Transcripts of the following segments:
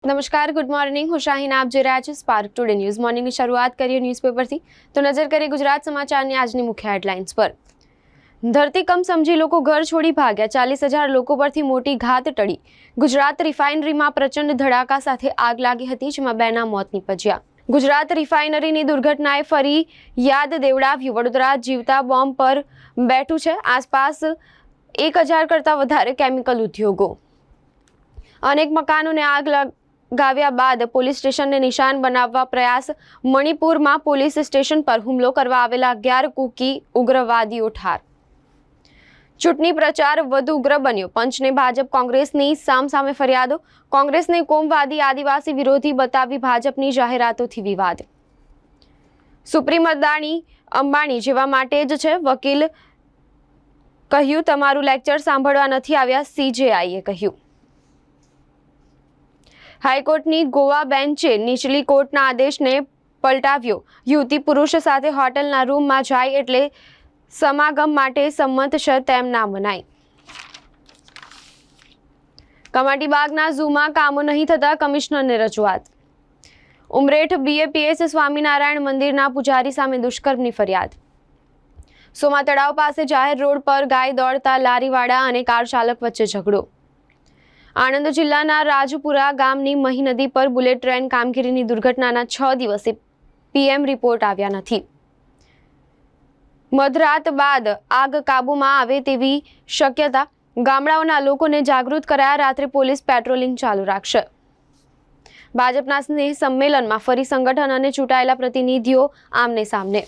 નમસ્કાર, good morning. હું શાહીન, આપ જોઈ રહ્યા છો સ્પાર્ક ટુડે ન્યૂઝ. મોર્નિંગની શરૂઆત કરીએ ન્યૂઝપેપરથી. તો નજર કરીએ ગુજરાત સમાચારની આજની મુખ્ય હેડલાઇન્સ પર. ધરતીકંપ સમજી લોકો ઘર છોડી ભાગ્યા. 40,000 લોકો પરથી મોટી ઘાત ટળી. ગુજરાત રિફાઇનરીમાં પ્રચંડ ધડાકા સાથે આગ લાગી હતી, જેમાં 2ના મોત નીપજ્યા. ગુજરાત રિફાઇનરીની દુર્ઘટનાએ ફરી યાદ દેવડાવ્યું. વડોદરા જીવતા બોમ્બ પર બેઠું છે. આસપાસ 1,000 કરતાં વધારે કેમિકલ ઉદ્યોગો. અનેક મકાનોને આગ લગાવ્યા બાદ પોલીસ સ્ટેશનને નિશાન બનાવવા પ્રયાસ. મણિપુરમાં પોલીસ સ્ટેશન પર હુમલો કરવા આવેલા 11 કુકી ઉગ્રવાદીઓ ઠાર. ચૂંટણી પ્રચાર વધુ ઉગ્ર બન્યો. પંચને ભાજપ કોંગ્રેસની સામસામે ફરિયાદો. કોંગ્રેસને કોમવાદી આદિવાસી વિરોધી બતાવી ભાજપની જાહેરાતોથી વિવાદ. સુપ્રીમ અદાણી અંબાણી જેવા માટે જ છે વકીલ, કહ્યું તમારું લેક્ચર સાંભળવા નથી આવ્યા, CJIએ કહ્યું. હાઈકોર્ટની ગોવા બેન્ચે નીચલી કોર્ટના આદેશને પલટાવ્યો. યુવતી પુરુષ સાથે હોટલના રૂમમાં જાય એટલે સમાગમ માટે સંમત છે તેમ ના મનાય. કમાટીબાગના ઝૂમાં કામો નહીં થતા કમિશનરને રજૂઆત. ઉમરેઠ BAPS સ્વામિનારાયણ મંદિરના પૂજારી સામે દુષ્કર્મની ફરિયાદ. સોમા તળાવ પાસે જાહેર રોડ પર ગાય દોડતા લારીવાળા અને કાર ચાલક વચ્ચે ઝઘડો. આણંદ જિલ્લાના રાજપુરા ગામની મહી નદી પર બુલેટ ટ્રેન કામગીરીની દુર્ઘટનાના 6 દિવસે PM રિપોર્ટ આવ્યા નથી. મધરાત બાદ આગ કાબૂમાં આવે તેવી શક્યતા. ગામડાઓના લોકોને જાગૃત કરાયા. રાત્રે પોલીસ પેટ્રોલિંગ ચાલુ રાખશે. ભાજપના સ્નેહ સંમેલનમાં ફરી સંગઠન અને ચૂંટાયેલા પ્રતિનિધિઓ આમને સામને.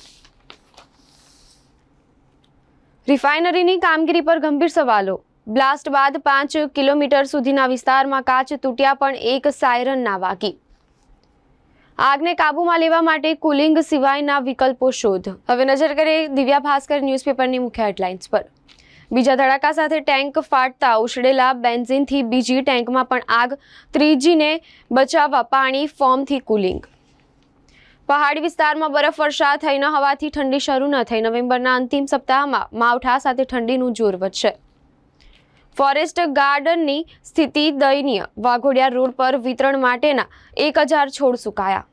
રિફાઇનરીની કામગીરી પર ગંભીર સવાલો. બ્લાસ્ટ બાદ 5 કિલોમીટર સુધીના વિસ્તારમાં કાચ તૂટ્યા, પણ એક સાયરન ના વાગી. આગને કાબૂમાં લેવા માટે કુલિંગ સિવાયના વિકલ્પો શોધ. હવે નજર કરીએ દિવ્યા ભાસ્કર ન્યૂઝપેપરની મુખ્ય હેડલાઇન્સ પર. બીજા ધડાકા સાથે ટેન્ક ફાટતા ઉછળેલા બેન્ઝિનથી બીજી ટેન્કમાં પણ આગ. ત્રીજીને બચાવવા પાણી ફોર્મથી કુલિંગ. પહાડી વિસ્તારમાં બરફવર્ષા થઈ ન હોવાથી ઠંડી શરૂ ન થઈ. નવેમ્બરના અંતિમ સપ્તાહમાં માવઠા સાથે ઠંડીનું જોર વધશે. ફોરેસ્ટ ગાર્ડનની સ્થિતિ દયનીય. વાઘોડિયા રોડ પર વિતરણ માટેના 1,000 છોડ સુકાયા.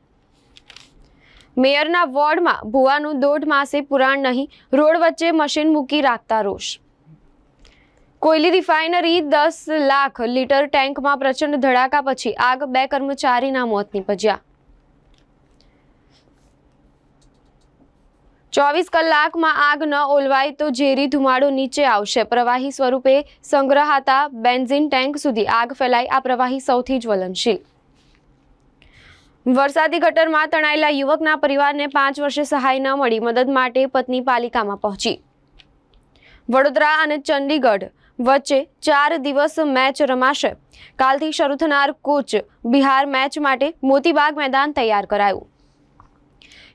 મેયરના વોર્ડમાં ભુવાનું 1.5 માસે પુરાણ નહીં. રોડ વચ્ચે મશીન મૂકી રાખતા રોષ. કોયલી રિફાઇનરી 10 લાખ લીટર ટેન્કમાં પ્રચંડ ધડાકા પછી આગ. 2 કર્મચારીના મોત નીપજ્યા. 24 કલાકમાં આગ ન ઓલવાય તો ઝેરી ધુમાડો નીચે આવશે. પ્રવાહી સ્વરૂપે સંગ્રહાતા બેન્ઝિન ટેન્ક સુધી આગ ફેલાઈ. આ પ્રવાહી સૌથી જ્વલનશીલ. વરસાદી ગટરમાં તણાયેલા યુવકના પરિવારને 5 વર્ષે સહાય ન મળી. મદદ માટે પત્ની પાલિકામાં પહોંચી. વડોદરા અને ચંડીગઢ વચ્ચે 4 દિવસ મેચ રમાશે. કાલથી શરૂ થનાર કૂચ બિહાર મેચ માટે મોતીબાગ મેદાન તૈયાર કરાયું.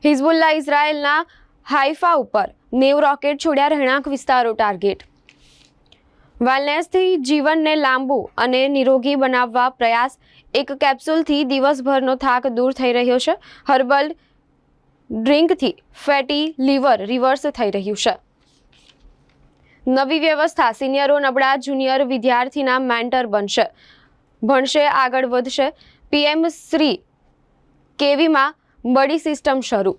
હિઝબુલ્લા ઇઝરાયેલના હાઇફા ઉપર 90 રોકેટ છોડ્યા. રહેણાંક વિસ્તારો ટાર્ગેટ. વેલનેસથી જીવનને લાંબુ અને નિરોગી બનાવવા પ્રયાસ. એક કેપ્સ્યુલથી દિવસભરનો થાક દૂર થઈ રહ્યો છે. હર્બલ ડ્રિંકથી ફેટી લીવર રિવર્સ થઈ રહ્યું છે. નવી વ્યવસ્થા. સિનિયરો નબળા જુનિયર વિદ્યાર્થીના મેન્ટર બનશે. ભણશે, આગળ વધશે. PM શ્રી કેવીમાં બડી સિસ્ટમ શરૂ.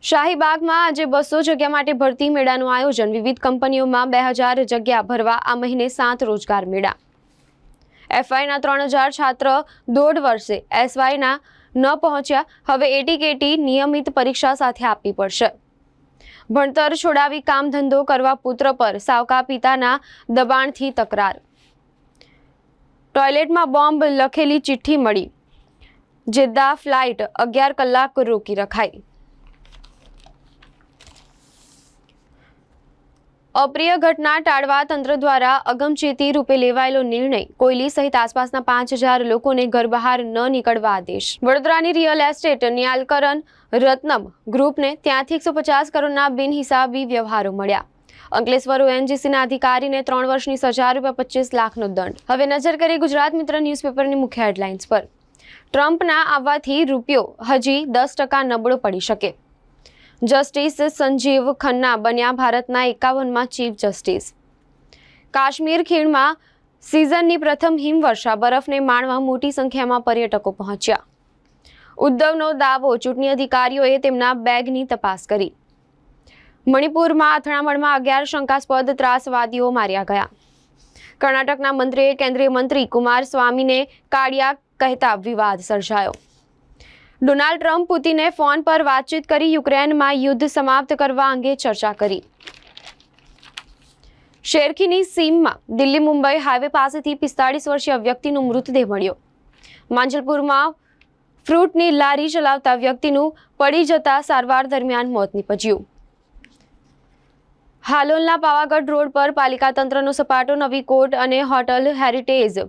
શાહીબાગમાં આજે 200 જગ્યા માટે ભરતી મેળાનું આયોજન. વિવિધ કંપનીઓમાં 2,000 જગ્યા ભરવા. આ મહિને 7 રોજગાર મેળા. FYના 3,000 છાત્ર 1.5 વર્ષે SYના ન પહોંચ્યા. હવે ATKT નિયમિત પરીક્ષા સાથે આપવી પડશે. ભણતર છોડાવી કામ ધંધો કરવા પુત્ર પર સાવકા પિતાના દબાણથી તકરાર. ટોયલેટમાં બોમ્બ લખેલી ચિઠ્ઠી મળી. જેદ્દા ફ્લાઇટ 11 કલાક રોકી રખાઈ. અપ્રિય ઘટના ટાળવા તંત્ર દ્વારા અગમચેતી રૂપે લેવાયેલો નિર્ણય. કોયલી સહિત આસપાસના 5,000 લોકોને ઘર બહાર ન નીકળવા આદેશ. વડોદરાની રિયલ એસ્ટેટ ન્યાલકરણ રત્નમ ગ્રુપને ત્યાંથી 150 કરોડના બિનહિસાબી વ્યવહારો મળ્યા. અંકલેશ્વર ONGCના અધિકારીને 3 વર્ષની સજા, ₹25 લાખનો દંડ. હવે નજર કરીએ ગુજરાત મિત્ર ન્યૂઝપેપરની મુખ્ય હેડલાઇન્સ પર. ટ્રમ્પના આવવાથી રૂપિયો હજી 10% નબળો પડી શકે. જસ્ટિસ સંજીવ ખન્ના બન્યા ભારતના 51માં ચીફ જસ્ટિસ. કાશ્મીર ખીણમાં સિઝનની પ્રથમ હિમવર્ષા બરફને માણવા મોટી સંખ્યામાં પર્યટકો પહોંચ્યા. ઉદ્ધવનો દાવો, ચૂંટણી અધિકારીઓએ તેમના બેગની તપાસ કરી. મણિપુરમાં અથડામણમાં 11 શંકાસ્પદ ત્રાસવાદીઓ માર્યા ગયા. કર્ણાટકના મંત્રીએ કેન્દ્રીય મંત્રી કુમારસ્વામીને કાળિયા કહેતા વિવાદ સર્જાયો. ડોનાલ્ડ ટ્રમ્પ પુતિને ફોન પર વાતચીત કરી યુક્રેનમાં યુદ્ધ સમાપ્ત કરવા અંગે ચર્ચા કરી. શેરખીની સીમમાં દિલ્હી મુંબઈ હાઈવે પાસેથી 45 વર્ષીય વ્યક્તિનો મૃતદેહ મળ્યો. માંજલપુરમાં ફ્રૂટની લારી ચલાવતા વ્યક્તિનું પડી જતા સારવાર દરમિયાન મોત નીપજ્યું. હાલોલના પાવાગઢ રોડ પર પાલિકા તંત્રનો સપાટો, નવી કોર્ટ અને હોટલ હેરિટેજ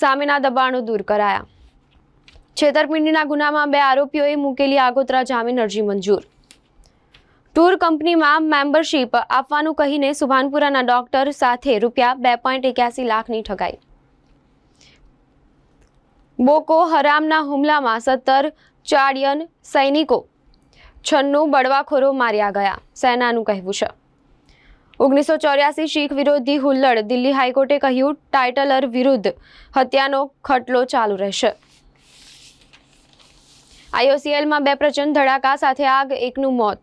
સામેના દબાણો દૂર કરાયા. છેતરપિંડીના ગુનામાં 2 આરોપીઓએ મૂકેલી આગોતરા જામીન અરજી મંજૂર. ટૂર કંપનીમાં મેમ્બરશીપ આપવાનું કહીને સુભાનપુરાના ડોક્ટર સાથે ₹2.81 લાખની ઠગાઈ. બોકો હરામના હુમલામાં 17 ચાડિયન સૈનિકો, 96 બળવાખોરો માર્યા ગયા, સેનાનું કહેવું છે. 1984 શીખ વિરોધી હુલ્લડ, દિલ્હી હાઈકોર્ટે કહ્યું ટાઇટલર વિરુદ્ધ હત્યાનો ખટલો ચાલુ રહેશે. IOCLમાં 2 પ્રચંડ ધડાકા સાથે આગ, 1નું મોત.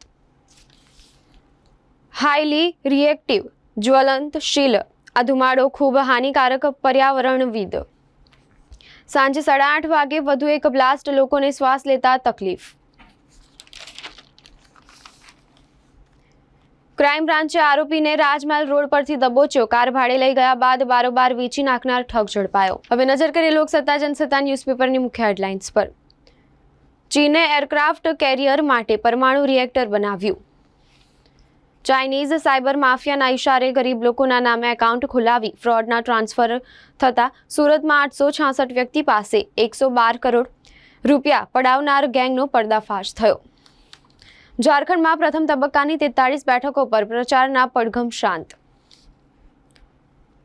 હાઈલી રિએક્ટિવ જ્વલંતશીલ આ ધુમાડો ખૂબ હાનિકારક, પર્યાવરણવિદ. સાંજે 8:30 વાગે વધુ એક બ્લાસ્ટ, લોકોને શ્વાસ લેતા તકલીફ. ક્રાઇમ બ્રાન્ચે આરોપીને રાજમહેલ રોડ પરથી દબોચ્યો. કાર ભાડે લઈ ગયા બાદ બારોબાર વેચી નાખનાર ઠગ ઝડપાયો. હવે નજર કરીએ લોકસત્તા જનસત્તા ન્યૂઝપેપરની મુખ્ય હેડલાઇન્સ પર. ચીને એરક્રાફ્ટ કેરિયર માટે પરમાણુ રિએક્ટર બનાવ્યું. ચાઇનીઝ સાયબર માફિયાના ઇશારે ગરીબ લોકોના નામે એકાઉન્ટ ખોલાવી ફ્રોડના ટ્રાન્સફર થતા સુરતમાં 866 વ્યક્તિ પાસે 112 કરોડ રૂપિયા પડાવનાર ગેંગનો પર્દાફાશ થયો. ઝારખંડમાં પ્રથમ તબક્કાની 43 બેઠકો પર પ્રચારના પડઘમ શાંત.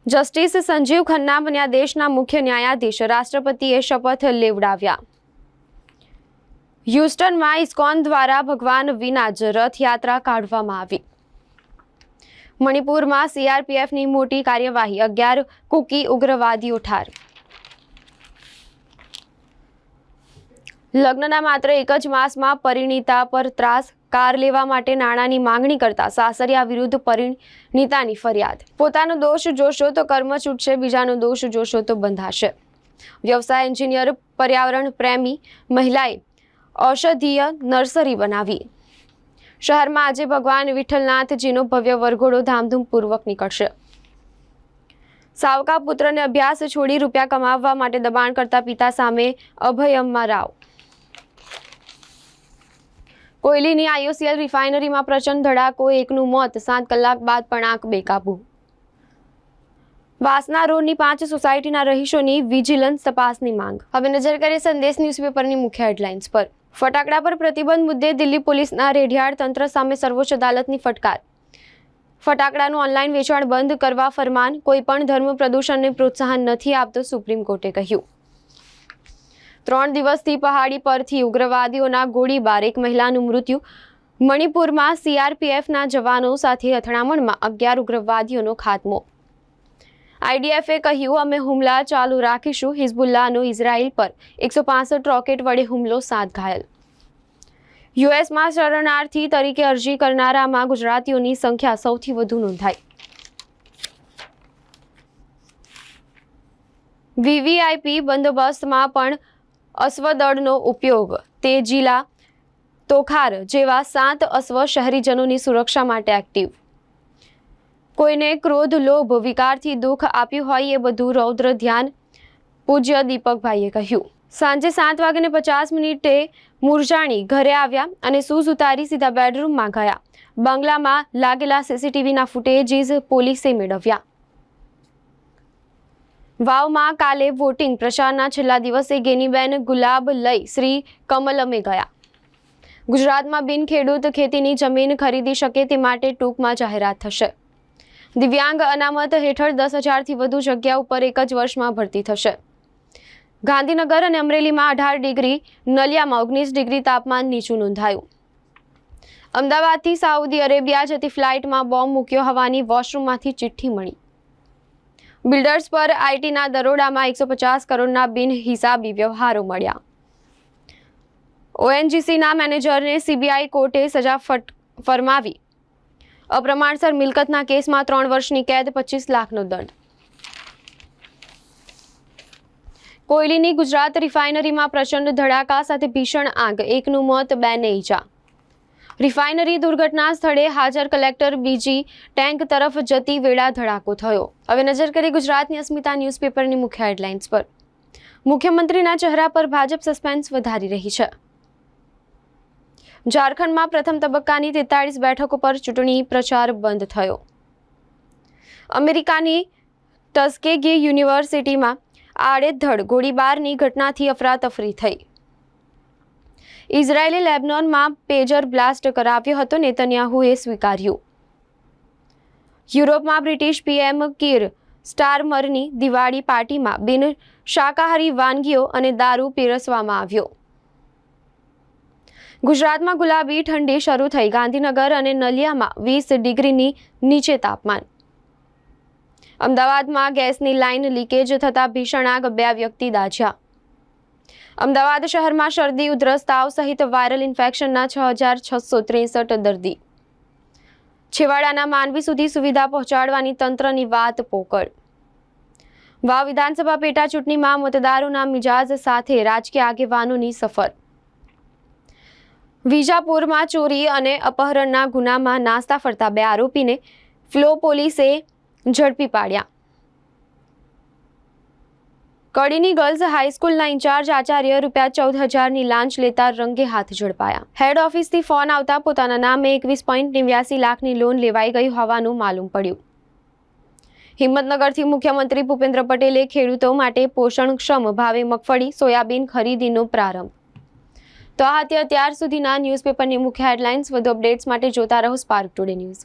જસ્ટિસ સંજીવ ખન્ના બન્યા દેશના મુખ્ય ન્યાયાધીશ, રાષ્ટ્રપતિએ શપથ લેવડાવ્યા. હ્યુસ્ટનમાં ઇસ્કોન દ્વારા ભગવાન વિના જ રથયાત્રા કાઢવામાં આવી. મણિપુરમાં CRPFની મોટી કાર્યવાહી, 11 કુકી ઉગ્રવાદીઓ ઠાર. લગ્નના માત્ર 1 જ માસમાં પરિણીતા પર ત્રાસ, કાર લેવા માટે નાણાંની માંગણી કરતા સાસરિયા વિરુદ્ધ પરિણીતાની ફરિયાદ. પોતાનો દોષ જોશો તો કર્મ છૂટશે, બીજાનો દોષ જોશો તો બંધાશે. વ્યવસાય એન્જિનિયર, પર્યાવરણ પ્રેમી મહિલાએ ઔષધીય નર્સરી બનાવી. શહેરમાં આજે ભગવાન વિઠ્ઠલનાથજીનો ભવ્ય વરઘોડો ધામધૂમપૂર્વક નીકળશે. સાવકા પુત્રને અભ્યાસ છોડી રૂપિયા કમાવવા માટે દબાણ કરતા પિતા સામે અભયમ્મા રાવ. કોયલીની IOCL રિફાઇનરીમાં પ્રચંડ ધડાકો, 1નું મોત, 7 કલાક બાદ પણ આગ બેકાબૂ. વાસના રોડની 5 સોસાયટીના રહીશોની વિજિલન્સ તપાસની માંગ. હવે નજર કરીએ સંદેશ ન્યૂઝપેપરની મુખ્ય હેડલાઇન્સ પર. ફટાકડા પર પ્રતિબંધ મુદ્દે દિલ્હી પોલીસના રેઢિયાળ તંત્ર સામે સર્વોચ્ચ અદાલતની ફટકાર. ફટાકડાનું ઓનલાઈન વેચાણ બંધ કરવા ફરમાન, કોઈ પણ ધર્મ પ્રદૂષણને પ્રોત્સાહન નથી આપતો, સુપ્રીમ કોર્ટે કહ્યું. 3 દિવસથી પહાડી પરથી ઉગ્રવાદીઓના ગોળીબાર, 1 મહિલાનું મૃત્યુ. મણિપુરમાં CRPFના જવાનો સાથે અથડામણમાં 11 ઉગ્રવાદીઓનો ખાત્મો. IDFએ કહ્યું અમે હુમલા ચાલુ રાખીશું. હિઝબુલ્લાહનો ઇઝરાયલ પર 165 રોકેટ વડે હુમલો, 7 ઘાયલ. યુએસમાં શરણાર્થી તરીકે અરજી કરનારામાં ગુજરાતીઓની સંખ્યા સૌથી વધુ નોંધાઈ. VVIP બંદોબસ્તમાં પણ અશ્વદળનો ઉપયોગ. તેજીલા, તોખાર જેવા 7 અશ્વ શહેરીજનોની સુરક્ષા માટે એક્ટિવ. કોઈને ક્રોધ, લોભ, વિકારથી દુઃખ આપ્યું હોય એ બધું રૌદ્ર ધ્યાન, પૂજ્ય દીપકભાઈએ કહ્યું. સાંજે 7:50 મુરજાણી ઘરે આવ્યા અને શૂઝ ઉતારી સીધા બેડરૂમમાં ગયા. બંગલામાં લાગેલા CCTVના ફૂટેજીસ પોલીસે મેળવ્યા. વાવમાં કાલે વોટિંગ પ્રચારના છેલ્લા દિવસે ગેનીબેન ગુલાબ લઈ શ્રી કમલમે ગયા. ગુજરાતમાં બિન ખેડૂત ખેતીની જમીન ખરીદી શકે તે માટે ટૂંકમાં જાહેરાત થશે. દિવ્યાંગ અનામત હેઠળ 10,000થી વધુ જગ્યા ઉપર 1 જ વર્ષમાં ભરતી થશે. ગાંધીનગર અને અમરેલીમાં 18 ડિગ્રી, નલિયામાં 19 ડિગ્રી તાપમાન નીચું નોંધાયું. અમદાવાદથી સાઉદી અરેબિયા જતી ફ્લાઇટમાં બોમ્બ મૂક્યો હોવાની વોશરૂમમાંથી ચિઠ્ઠી મળી. બિલ્ડર્સ પર આઈટીના દરોડામાં 150 કરોડના બિનહિસાબી વ્યવહારો મળ્યા. ઓએનજીસીના મેનેજરને સીબીઆઈ કોર્ટે સજા ફરમાવી. અપ્રમાણસર મિલકતના કેસમાં 3 વર્ષની કેદ, 25 લાખનો દંડ. કોયલીની ગુજરાત રિફાઇનરીમાં પ્રચંડ ધડાકા સાથે ભીષણ આગ, 1નું મોત, 2ને ઈજા. રિફાઇનરી દુર્ઘટના સ્થળે હાજર કલેક્ટર બીજી ટેન્ક તરફ જતી વેળા ધડાકો થયો. હવે નજર કરી ગુજરાતની અસ્મિતા ન્યૂઝપેપરની મુખ્ય હેડલાઇન્સ પર. મુખ્યમંત્રીના ચહેરા પર ભાજપ સસ્પેન્સ વધારી રહી છે. ઝારખંડમાં પ્રથમ તબક્કાની 43 બેઠકો પર ચૂંટણી પ્રચાર બંધ થયો. અમેરિકાની ટસ્કેગી યુનિવર્સિટીમાં આડેધડ ગોળીબારની ઘટનાથી અફરાતફરી થઈ. ઇઝરાયેલે લેબનોનમાં પેજર બ્લાસ્ટ કરાવ્યો હતો, નેતન્યાહુએ સ્વીકાર્યું. યુરોપમાં બ્રિટિશ પીએમ કીર સ્ટારમરની દિવાળી પાર્ટીમાં બિન શાકાહારી વાનગીઓ અને દારૂ પીરસવામાં આવ્યો. ગુજરાતમાં ગુલાબી ઠંડી શરૂ થઈ. ગાંધીનગર અને નલિયામાં 20 ડિગ્રીની નીચે તાપમાન. અમદાવાદમાં ગેસની લાઇન લીકેજ થતાં ભીષણ આગ, 2 વ્યક્તિ દાઝ્યા. અમદાવાદ શહેરમાં શરદી, ઉધરસ, તાવ સહિત વાયરલ ઇન્ફેક્શનના 6663 દર્દી. છેવાડાના માનવી સુધી સુવિધા પહોંચાડવાની તંત્રની વાત પોકળ. વાવ વિધાનસભા પેટા ચૂંટણીમાં મતદારોના મિજાજ સાથે રાજકીય આગેવાનોની સફર. વિજાપુરમાં ચોરી અને અપહરણના ગુનામાં નાસ્તા ફરતા 2 આરોપીને ફ્લો પોલીસે ઝડપી પાડ્યા. કડીની ગર્લ્સ હાઈસ્કૂલના ઇન્ચાર્જ આચાર્ય ₹14,000ની લાંચ લેતા રંગે હાથ ઝડપાયા. હેડ ઓફિસથી ફોન આવતા પોતાના નામે 21.89 લાખની લોન લેવાઈ ગઈ હોવાનું માલુમ પડ્યું. હિંમતનગરથી મુખ્યમંત્રી ભૂપેન્દ્ર પટેલે ખેડૂતો માટે પોષણક્ષમ ભાવે મગફળી, સોયાબીન ખરીદીનો પ્રારંભ. તો આ હતી અત્યાર સુધીના ન્યૂઝપેપરની મુખ્ય હેડલાઇન્સ. વધુ અપડેટ્સ માટે જોતા રહો સ્પાર્ક ટુડે ન્યૂઝ.